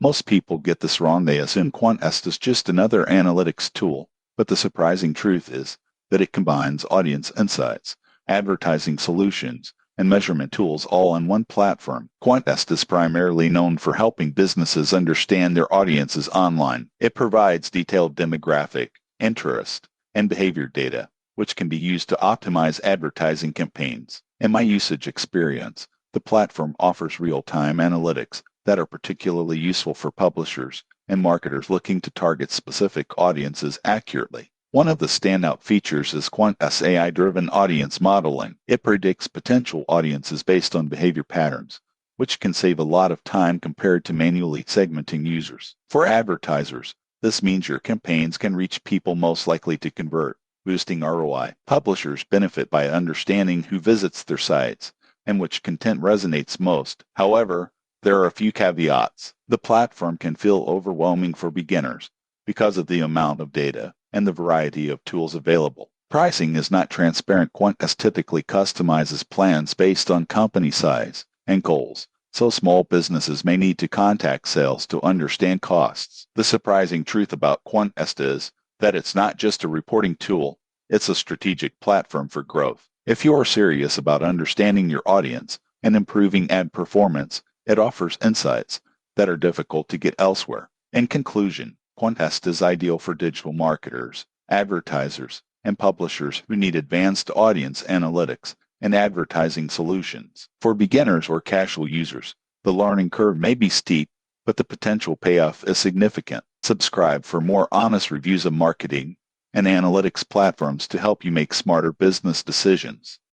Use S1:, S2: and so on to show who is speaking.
S1: Most people get this wrong. They assume QuantEst is just another analytics tool, but the surprising truth is that it combines audience insights, advertising solutions, and measurement tools all on one platform. QuantEst is primarily known for helping businesses understand their audiences online. It provides detailed demographic, interest, and behavior data, which can be used to optimize advertising campaigns. In my usage experience, the platform offers real-time analytics that are particularly useful for publishers and marketers looking to target specific audiences accurately. One of the standout features is QuantEst's AI-driven audience modeling. It predicts potential audiences based on behavior patterns, which can save a lot of time compared to manually segmenting users. For advertisers, this means your campaigns can reach people most likely to convert, boosting ROI. Publishers benefit by understanding who visits their sites and which content resonates most. However, there are a few caveats. The platform can feel overwhelming for beginners because of the amount of data and the variety of tools available. Pricing is not transparent. QuantEst typically customizes plans based on company size and goals, so small businesses may need to contact sales to understand costs. The surprising truth about QuantEst is that it's not just a reporting tool, it's a strategic platform for growth. If you are serious about understanding your audience and improving ad performance, it offers insights that are difficult to get elsewhere. In conclusion, QuantEst is ideal for digital marketers, advertisers, and publishers who need advanced audience analytics and advertising solutions. For beginners or casual users, the learning curve may be steep, but the potential payoff is significant. Subscribe for more honest reviews of marketing and analytics platforms to help you make smarter business decisions.